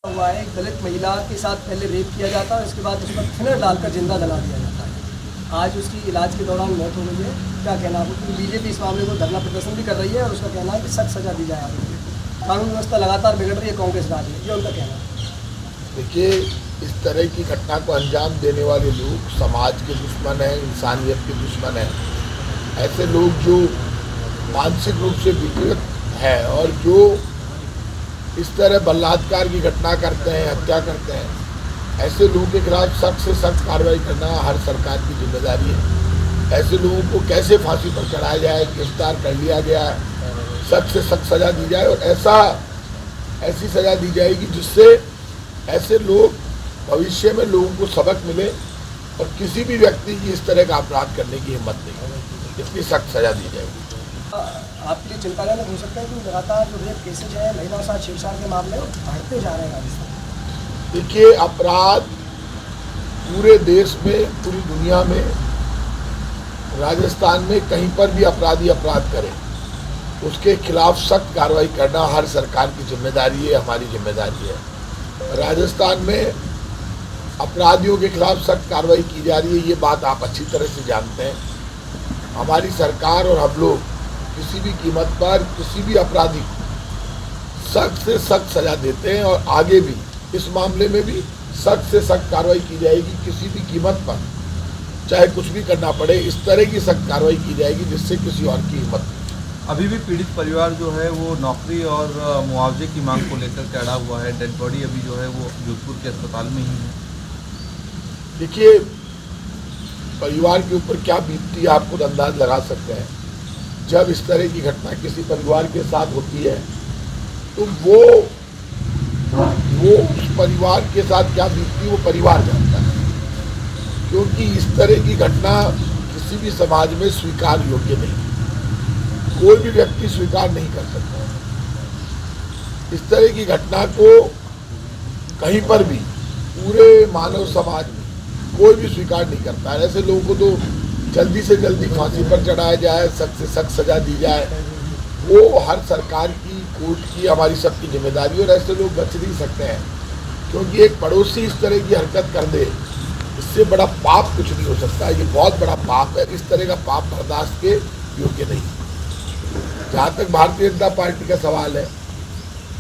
हुआ है, एक दलित महिला के साथ पहले रेप किया जाता है, उसके बाद उस पर थिनर डालकर जिंदा जला दिया जाता है। आज उसकी इलाज के दौरान मौत हो गई है। क्या कहना है? क्योंकि बीजेपी इस मामले को धरना प्रदर्शन भी कर रही है और उसका कहना है कि सख्त सजा दी जाए आरोपी को। कानून व्यवस्था लगातार बिगड़ रही है कांग्रेस राज में, ये उनका कहना है। देखिए, इस तरह की घटना को अंजाम देने वाले लोग समाज के दुश्मन हैं, इंसानियत के दुश्मन हैं। ऐसे लोग जो मानसिक रूप से विकृत है और जो इस तरह बलात्कार की घटना करते हैं, हत्या करते हैं, ऐसे लोगों के खिलाफ सख्त से सख्त कार्रवाई करना हर सरकार की जिम्मेदारी है। ऐसे लोगों को कैसे फांसी पर चढ़ाया जाए, गिरफ्तार कर लिया गया है, सख्त से सख्त सजा दी जाए और ऐसी सजा दी जाएगी जिससे ऐसे लोग भविष्य में लोगों को सबक मिले और किसी भी व्यक्ति की इस तरह का अपराध करने की हिम्मत नहीं होगी। इसकी सख्त सजा दी जाएगी। आपके लिए चिंताजनक हो सकता है कि लगातार जो रेप केसेज है, महिलाओं के साथ छेड़छाड़ के मामले बढ़ते जा रहे हैं राजस्थान। देखिए, अपराध पूरे देश में, पूरी दुनिया में, राजस्थान में कहीं पर भी अपराधी अपराध करे उसके खिलाफ सख्त कार्रवाई करना हर सरकार की जिम्मेदारी है, हमारी जिम्मेदारी है। राजस्थान में अपराधियों के खिलाफ सख्त कार्रवाई की जा रही है, ये बात आप अच्छी तरह से जानते हैं। हमारी सरकार और हम लोग किसी भी कीमत पर किसी भी अपराधी को सख्त से सख्त सजा देते हैं और आगे भी इस मामले में भी सख्त से सख्त कार्रवाई की जाएगी। किसी भी कीमत पर चाहे कुछ भी करना पड़े, इस तरह की सख्त कार्रवाई की जाएगी जिससे किसी और की हिम्मत नहीं। अभी भी पीड़ित परिवार जो है वो नौकरी और मुआवजे की मांग को लेकर के अड़ा हुआ है। डेड बॉडी अभी जो है वो जोधपुर के अस्पताल में ही है। देखिए, परिवार के ऊपर क्या बीतती है आप खुद अंदाज लगा सकते हैं। जब इस तरह की घटना किसी परिवार के साथ होती है तो वो उस परिवार के साथ क्या बीतती है वो परिवार जानता है, क्योंकि इस तरह की घटना किसी भी समाज में स्वीकार योग्य नहीं, कोई भी व्यक्ति स्वीकार नहीं कर सकता। इस तरह की घटना को कहीं पर भी पूरे मानव समाज में कोई भी स्वीकार नहीं करता है। ऐसे लोगों को तो जल्दी से जल्दी फांसी पर चढ़ाया जाए, सख्त से सख्त सजा दी जाए, वो हर सरकार की, कोर्ट की, हमारी सबकी जिम्मेदारी। और ऐसे लोग बच नहीं सकते हैं, क्योंकि एक पड़ोसी इस तरह की हरकत कर दे, इससे बड़ा पाप कुछ नहीं हो सकता। ये बहुत बड़ा पाप है, इस तरह का पाप बर्दाश्त के योग्य नहीं। जहाँ तक भारतीय जनता पार्टी का सवाल है,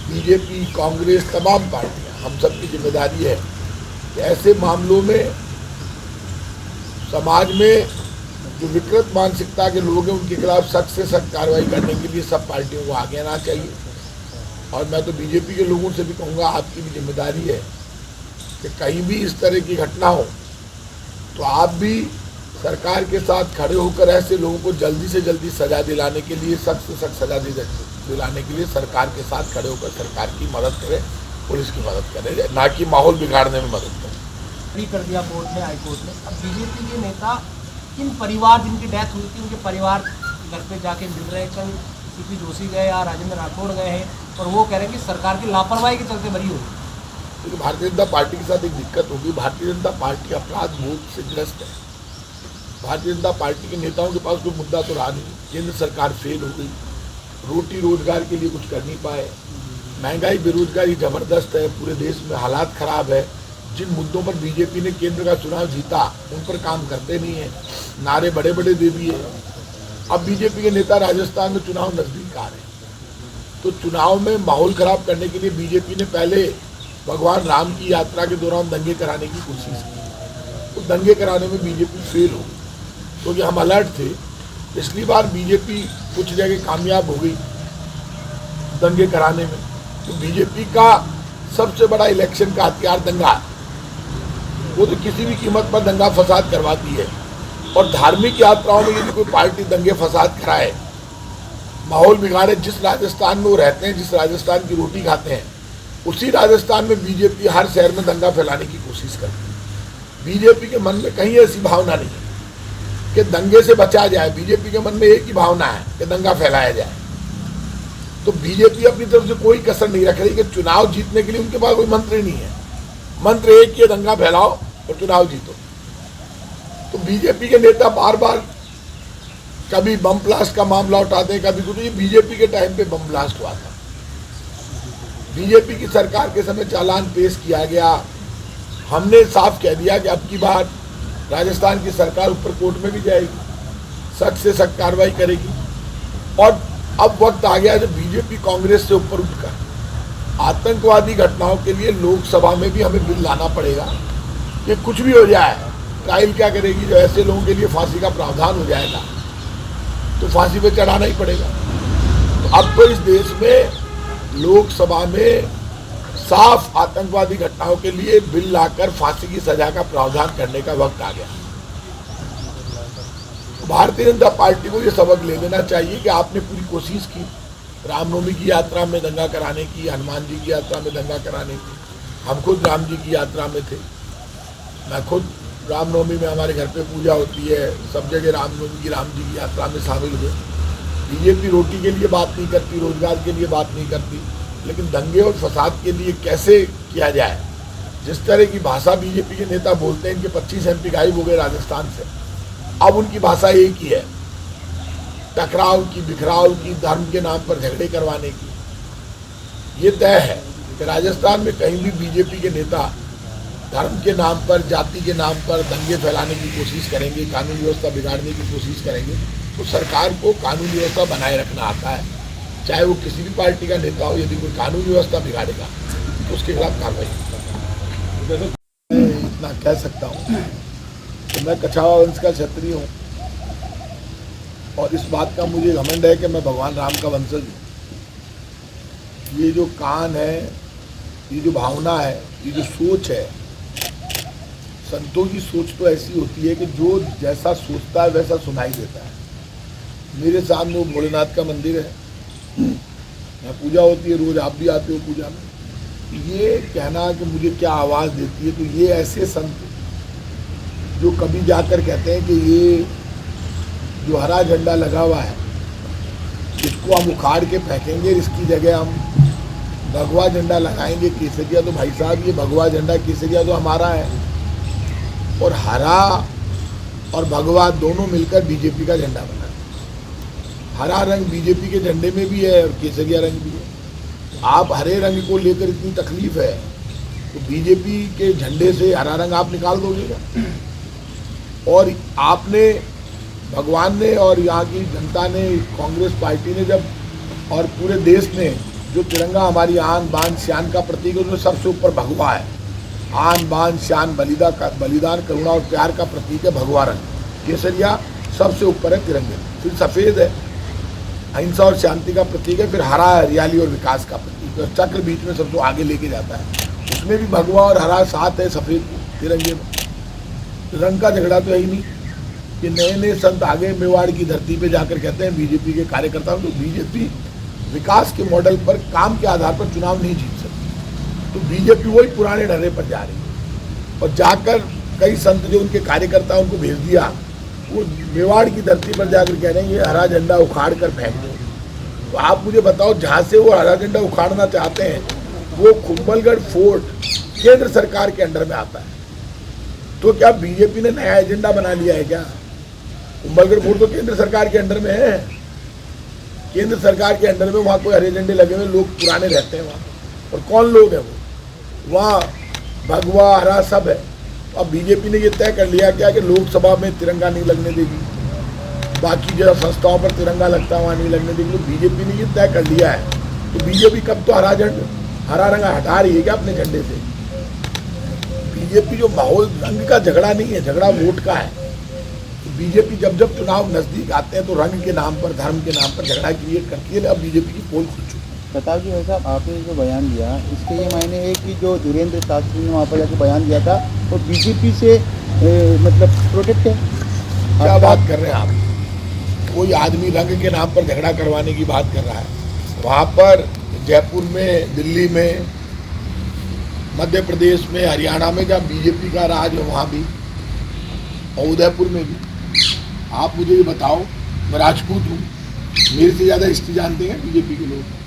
बीजेपी, कांग्रेस, तमाम पार्टियाँ, हम सबकी जिम्मेदारी है कि ऐसे मामलों में समाज में जो विकृत मानसिकता के लोग हैं उनके खिलाफ सख्त से सख्त कार्रवाई करने के लिए सब पार्टियों को आगे आना चाहिए। और मैं तो बीजेपी के लोगों से भी कहूँगा, आपकी भी जिम्मेदारी है कि कहीं भी इस तरह की घटना हो तो आप भी सरकार के साथ खड़े होकर ऐसे लोगों को जल्दी से जल्दी सजा दिलाने के लिए, सख्त से सख्त सजा दिलाने के लिए सरकार के साथ खड़े होकर सरकार की मदद करें, पुलिस की मदद करें, ना कि माहौल बिगाड़ने में मदद करें। फ्री कर दिया कोर्ट ने, हाईकोर्ट ने। अब बीजेपी के नेता किन परिवार जिनकी डेथ हुई थी उनके परिवार घर पे जाके मिल रहे हैं। कल सीपी जोशी गए या राजेंद्र राठौड़ गए हैं और वो कह रहे हैं कि सरकार की लापरवाही के चलते बरी हुई। क्योंकि भारतीय जनता पार्टी के साथ एक दिक्कत होगी। भारतीय जनता पार्टी अपराध बोध से ग्रस्त है। भारतीय जनता पार्टी के नेताओं के पास कोई मुद्दा तो रहा नहीं। केंद्र सरकार फेल हो गई, रोटी रोजगार के लिए कुछ कर नहीं पाए, महंगाई बेरोजगारी जबरदस्त है, पूरे देश में हालात खराब है। जिन मुद्दों पर बीजेपी ने केंद्र का चुनाव जीता उन पर काम करते नहीं है, नारे बड़े बड़े दे दिए। अब बीजेपी के नेता राजस्थान में चुनाव नजदीक आ रहे हैं, तो चुनाव में माहौल खराब करने के लिए बीजेपी ने पहले भगवान राम की यात्रा के दौरान दंगे कराने की कोशिश की। तो दंगे कराने में बीजेपी फेल हो गई, क्योंकि हम अलर्ट थे। पिछली बार बीजेपी कुछ जगह कामयाब हो गई दंगे कराने में। तो बीजेपी का सबसे बड़ा इलेक्शन का हथियार दंगा, वो तो किसी भी कीमत पर दंगा फसाद करवाती है। और धार्मिक यात्राओं में यदि कोई पार्टी दंगे फसाद कराए, माहौल बिगाड़े, जिस राजस्थान में वो रहते हैं, जिस राजस्थान की रोटी खाते हैं, उसी राजस्थान में बीजेपी हर शहर में दंगा फैलाने की कोशिश करती है। बीजेपी के मन में कहीं ऐसी भावना नहीं है कि दंगे से बचा जाए। बीजेपी के मन में एक ही भावना है कि दंगा फैलाया जाए। तो बीजेपी अपनी तरफ से कोई कसर नहीं रख रही कि चुनाव जीतने के लिए उनके पास कोई मंत्र ही नहीं है। मंत्र एक ही, दंगा फैलाओ और चुनाव जीतो। तो बीजेपी के नेता बार बार कभी बम ब्लास्ट का मामला उठाते हैं, कभी कुछ। ये बीजेपी के टाइम पे बम ब्लास्ट हुआ था, बीजेपी की सरकार के समय चालान पेश किया गया। हमने साफ कह दिया कि अब की बार राजस्थान की सरकार ऊपर कोर्ट में भी जाएगी, सख्त से सख्त कार्रवाई करेगी। और अब वक्त आ गया जब बीजेपी कांग्रेस से ऊपर उठकर आतंकवादी घटनाओं के लिए लोकसभा में भी हमें बिल लाना पड़ेगा। कि कुछ भी हो जाए, ट्रायल क्या करेगी, जो ऐसे लोगों के लिए फांसी का प्रावधान हो जाएगा तो फांसी पे चढ़ाना ही पड़ेगा। तो अब तो इस देश में लोकसभा में साफ आतंकवादी घटनाओं के लिए बिल लाकर फांसी की सजा का प्रावधान करने का वक्त आ गया। भारतीय जनता पार्टी को ये सबक ले लेना चाहिए कि आपने पूरी कोशिश की रामनवमी की यात्रा में दंगा कराने की, हनुमान जी की यात्रा में दंगा कराने की। हम खुद राम जी की यात्रा में थे, मैं खुद रामनवमी में हमारे घर पे पूजा होती है, सब जगह रामनवमी की राम जी की यात्रा में शामिल हुए। बीजेपी रोटी के लिए बात नहीं करती, रोजगार के लिए बात नहीं करती, लेकिन दंगे और फसाद के लिए कैसे किया जाए। जिस तरह की भाषा बीजेपी के नेता बोलते हैं, इनके 25 MP गायब हो गए राजस्थान से, अब उनकी भाषा एक ही है, टकराव की, बिखराव की, धर्म के नाम पर झगड़े करवाने की। ये तय है कि राजस्थान में कहीं भी बीजेपी के नेता धर्म के नाम पर, जाति के नाम पर दंगे फैलाने की कोशिश करेंगे, कानून व्यवस्था बिगाड़ने की कोशिश करेंगे, तो सरकार को कानून व्यवस्था बनाए रखना आता है। चाहे वो किसी भी पार्टी का नेता हो, यदि कोई कानून व्यवस्था बिगाड़ेगा तो उसके खिलाफ कार्रवाई होगी। इतना कह सकता हूँ तो मैं कछावा वंश का क्षत्रिय हूँ और इस बात का मुझे घमंड है कि मैं भगवान राम का वंशज हूँ। ये जो कान है, ये जो भावना है, ये जो सोच है, संतों की सोच तो ऐसी होती है कि जो जैसा सोचता है वैसा सुनाई देता है। मेरे सामने वो भोलेनाथ का मंदिर है, यहाँ पूजा होती है, रोज आप भी आते हो पूजा में। ये कहना कि मुझे क्या आवाज़ देती है, तो ये ऐसे संत जो कभी जाकर कहते हैं कि ये जो हरा झंडा लगा हुआ है इसको हम उखाड़ के फेंकेंगे, इसकी जगह हम भगवा झंडा लगाएंगे केसरिया। तो भाई साहब, ये भगवा झंडा केसरिया तो हमारा है, और हरा और भगवा दोनों मिलकर बीजेपी का झंडा बना है। हरा रंग बीजेपी के झंडे में भी है और केसरिया रंग भी है। आप हरे रंग को लेकर इतनी तकलीफ है तो बीजेपी के झंडे से हरा रंग आप निकाल दोगे क्या? और आपने, भगवान ने और यहाँ की जनता ने, कांग्रेस पार्टी ने जब, और पूरे देश ने, जो तिरंगा हमारी आन बान शान का प्रतीक है, उसमें सबसे ऊपर भगवा है। आन बान शान, बलिदान, करुणा और प्यार का प्रतीक है भगवा रंग। केसरिया सबसे ऊपर है तिरंगे, फिर सफ़ेद है, अहिंसा और शांति का प्रतीक है, फिर हरा है हरियाली और विकास का प्रतीक है। चक्र बीच में सबसे आगे लेके जाता है, उसमें भी भगवा और हरा साथ है सफ़ेद तिरंगे में। रंग का झगड़ा तो है ही नहीं कि नए नए संत आगे मेवाड़ की धरती पे जाकर कहते हैं बीजेपी के कार्यकर्ताओं को बीजेपी विकास के मॉडल पर, काम के आधार पर चुनाव नहीं जीत सकती। तो बीजेपी वही पुराने ढर्रे पर जा रही है और जाकर कई संत जो उनके कार्यकर्ता उनको भेज दिया, वो मेवाड़ की धरती पर जाकर कह रहे हैं ये हरा झंडा उखाड़ कर फेंक दो। तो आप मुझे बताओ, जहाँ से वो हरा झंडा उखाड़ना चाहते हैं वो कुंभलगढ़ फोर्ट केंद्र सरकार के अंडर में आता है। तो क्या बीजेपी ने नया एजेंडा बना लिया है क्या? कुंभलगढ़ फोर्ट तो केंद्र सरकार के अंडर में है। केंद्र सरकार के अंडर में वहाँ कोई हरे झंडे लगे हुए लोग पुराने रहते हैं वहाँ, और कौन लोग हैं वो? वहाँ भगवा हरा सब है। अब बीजेपी ने ये तय कर लिया क्या कि लोकसभा में तिरंगा नहीं लगने देगी, बाकी जो संस्थाओं पर तिरंगा लगता है वहाँ नहीं लगने देगी। तो बीजेपी ने ये तय कर लिया है। तो बीजेपी कब तो हरा रंग हटा रही है क्या अपने झंडे से? बीजेपी जो माहौल, रंग का झगड़ा नहीं है, झगड़ा वोट का है। तो बीजेपी जब जब चुनाव नजदीक आते हैं तो रंग के नाम पर, धर्म के नाम पर झगड़ा क्रिएट करती है। अब बीजेपी की पोल खुल चुकी है। प्रताप जी, भाई साहब, आपने जो बयान दिया इसके ये मायने है कि जो धीरेन्द्र शास्त्री ने वहाँ पर जाकर बयान दिया था वो बीजेपी से मतलब प्रोटेक्ट है? क्या बात कर रहे हैं आप? कोई आदमी रंग के नाम पर झगड़ा करवाने की बात कर रहा है। वहाँ पर जयपुर में, दिल्ली में, मध्य प्रदेश में, हरियाणा में जहाँ बीजेपी का राज है वहाँ भी, और उदयपुर में भी। आप मुझे ये बताओ, मैं राजपूत हूँ, मेरे से ज़्यादा हिस्ट्री जानते हैं बीजेपी के लोग।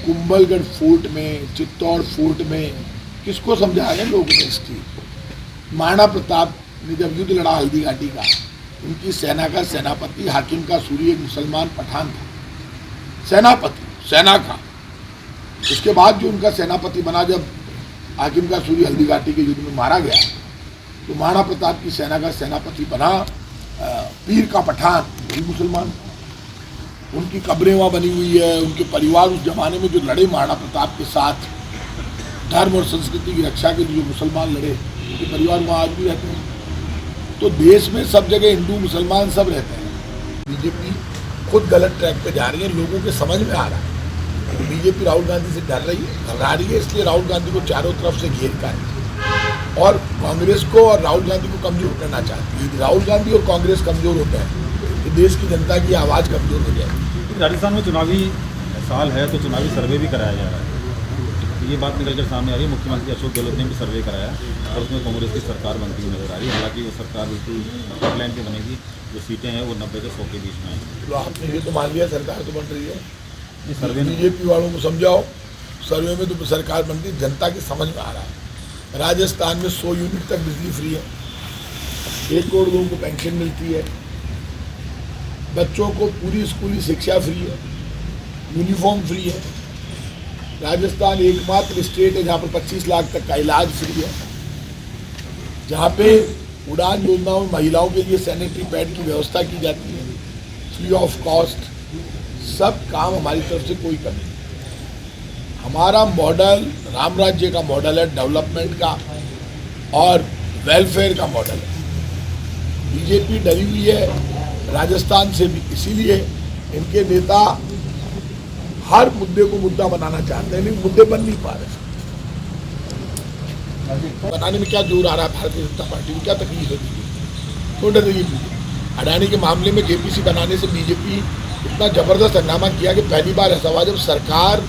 कुंभलगढ़ फोर्ट में, चित्तौड़ फोर्ट में किसको समझाया गया लोगों ने हिस्ट्री? महाराणा प्रताप ने जब युद्ध लड़ा हल्दी घाटी का, उनकी सेना का सेनापति हाकिम का सूरी एक मुसलमान पठान था, सेनापति, सेना का, उसके बाद जो उनका सेनापति बना, जब हाकिम का सूरी हल्दी घाटी के युद्ध में मारा गया, तो महाराणा प्रताप की सेना का सेनापति बना पीर का पठान, वही मुसलमान। उनकी कब्रें वहाँ बनी हुई है, उनके परिवार उस जमाने में जो लड़े महाराणा प्रताप के साथ धर्म और संस्कृति की रक्षा के लिए, जो मुसलमान लड़े, उनके परिवार वहाँ आज भी रहते हैं। तो देश में सब जगह हिंदू मुसलमान सब रहते हैं। बीजेपी खुद गलत ट्रैक पे जा रही है, लोगों के समझ में आ रहा है। तो बीजेपी राहुल गांधी से डर रही है, घबरा रही है, इसलिए राहुल गांधी को चारों तरफ से घेर का है और कांग्रेस को और राहुल गांधी को कमजोर करना चाहती है। राहुल गांधी और कांग्रेस कमजोर होता है तो देश की जनता की आवाज़ कमजोर हो जाएगी। राजस्थान में चुनावी साल है तो चुनावी सर्वे भी कराया जा रहा है, ये बात निकल कर सामने आ रही है। मुख्यमंत्री अशोक गहलोत ने भी सर्वे कराया और उसमें कांग्रेस की सरकार बनती हुई नजर आ रही है। हालांकि वो सरकार बिल्कुल टॉप लाइन पे बनेगी, जो सीटें हैं वो 90 से 100 के बीच में हैं। तो आपने ये तो मान लिया सरकार तो बन रही है, ये सर्वे में बीजेपी वालों को समझाओ, सर्वे में तो सरकार बनती है, जनता की समझ में आ रहा है। राजस्थान में 100 यूनिट तक बिजली फ्री है, 1 करोड़ लोगों को पेंशन मिलती है, बच्चों को पूरी स्कूली शिक्षा फ्री है, यूनिफॉर्म फ्री है। राजस्थान एकमात्र स्टेट है जहाँ पर 25 लाख तक का इलाज फ्री है, जहाँ पे उड़ान योजनाओं में महिलाओं के लिए सैनिटरी पैड की व्यवस्था की जाती है फ्री ऑफ कॉस्ट। सब काम हमारी तरफ से कोई कमी नहीं। हमारा मॉडल राम राज्य का मॉडल है, डेवलपमेंट का और वेलफेयर का मॉडल है। बीजेपी डरी हुई है राजस्थान से भी, इसीलिए इनके नेता हर मुद्दे को मुद्दा बनाना चाहते हैं, लेकिन मुद्दे बन नहीं पा रहे। बनाने में क्या जोर आ रहा है भारतीय जनता पार्टी को, क्या तकलीफ है? क्यों डर रही है? अडानी के मामले में केपीसी बनाने से बीजेपी इतना जबरदस्त हंगामा किया कि पहली बार ऐसा हुआ जब सरकार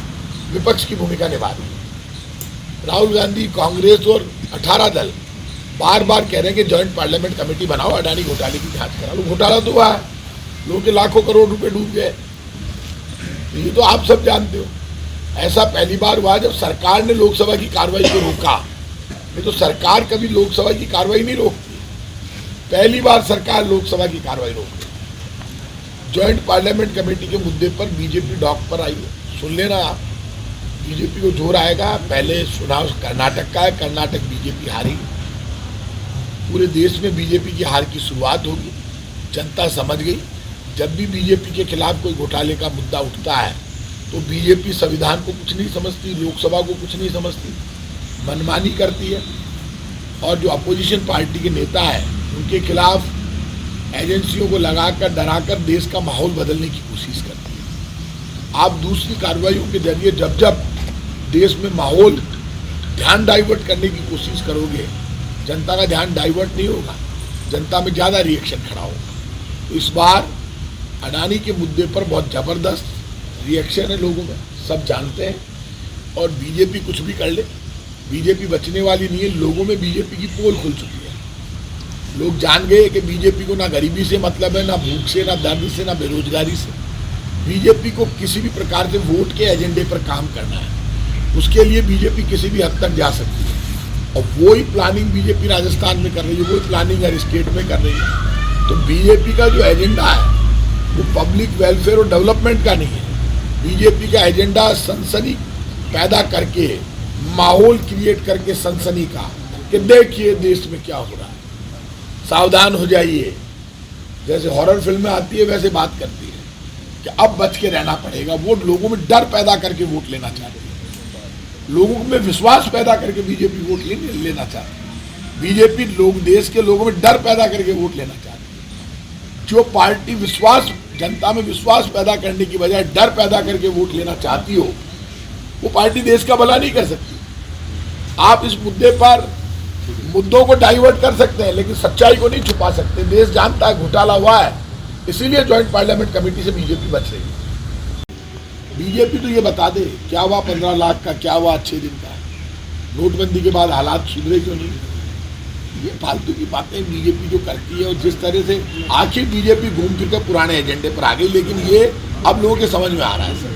विपक्ष की भूमिका निभा रही है। राहुल गांधी, कांग्रेस और 18 दल बार बार कह रहे हैं कि जॉइंट पार्लियामेंट कमेटी बनाओ, अडानी घोटाले की जांच करा लो। घोटाला तो हुआ है, लोगों के लाखों करोड़ रुपए डूब गए, ये तो आप सब जानते हो। ऐसा पहली बार हुआ जब सरकार ने लोकसभा की कार्रवाई को रोका, नहीं तो सरकार कभी लोकसभा की कार्रवाई नहीं रोकती। पहली बार सरकार लोकसभा की कार्रवाई रोक रही। ज्वाइंट पार्लियामेंट कमेटी के मुद्दे पर बीजेपी डॉक पर आई है, सुन लेना आप। बीजेपी को जोर आएगा। पहले चुनाव कर्नाटक का है, कर्नाटक बीजेपी हारी, पूरे देश में बीजेपी की हार की शुरुआत होगी। जनता समझ गई, जब भी बीजेपी के खिलाफ कोई घोटाले का मुद्दा उठता है तो बीजेपी संविधान को कुछ नहीं समझती, लोकसभा को कुछ नहीं समझती, मनमानी करती है। और जो अपोजिशन पार्टी के नेता है उनके खिलाफ एजेंसियों को लगाकर डराकर देश का माहौल बदलने की कोशिश करती है। आप दूसरी कार्रवाइयों के जरिए जब जब देश में माहौल ध्यान डाइवर्ट करने की कोशिश करोगे, जनता का ध्यान डाइवर्ट नहीं होगा, जनता में ज़्यादा रिएक्शन खड़ा होगा। तो इस बार अडानी के मुद्दे पर बहुत ज़बरदस्त रिएक्शन है लोगों में, सब जानते हैं। और बीजेपी कुछ भी कर ले, बीजेपी बचने वाली नहीं है। लोगों में बीजेपी की पोल खुल चुकी है। लोग जान गए कि बीजेपी को ना गरीबी से मतलब है, ना भूख से, ना दर्द से, ना बेरोजगारी से। बीजेपी को किसी भी प्रकार से वोट के एजेंडे पर काम करना है, उसके लिए बीजेपी किसी भी हद तक जा सकती है। और वही प्लानिंग बीजेपी राजस्थान में कर रही है, वही प्लानिंग हर स्टेट में कर रही है। तो बीजेपी का जो एजेंडा है वो पब्लिक वेलफेयर और डेवलपमेंट का नहीं है। बीजेपी का एजेंडा सनसनी पैदा करके, माहौल क्रिएट करके सनसनी का, कि देखिए देश में क्या हो रहा है, सावधान हो जाइए। जैसे हॉरर फिल्में आती है वैसे बात करती है कि अब बच के रहना पड़ेगा। वो लोगों में डर पैदा करके वोट लेना चाहती है, लोगों में विश्वास पैदा करके बीजेपी वोट लेना चाहती है। बीजेपी देश के लोगों में डर पैदा करके वोट लेना चाहती है। जो पार्टी विश्वास, जनता में विश्वास पैदा करने की बजाय डर पैदा करके वोट लेना चाहती हो, वो पार्टी देश का भला नहीं कर सकती। आप इस मुद्दे पर मुद्दों को डाइवर्ट कर सकते हैं, लेकिन सच्चाई को नहीं छुपा सकते। देश जानता है घोटाला हुआ है, इसीलिए ज्वाइंट पार्लियामेंट कमेटी से बीजेपी बच रही है। बीजेपी तो ये बता दे क्या हुआ 15 लाख का, क्या हुआ 6 दिन का। नोटबंदी के बाद हालात सुधरे क्यों नहीं? ये फालतू की बातें बीजेपी जो करती है। और जिस तरह से आखिर बीजेपी घूम फिर कर पुराने एजेंडे पर आ गई, लेकिन ये अब लोगों के समझ में आ रहा है सर।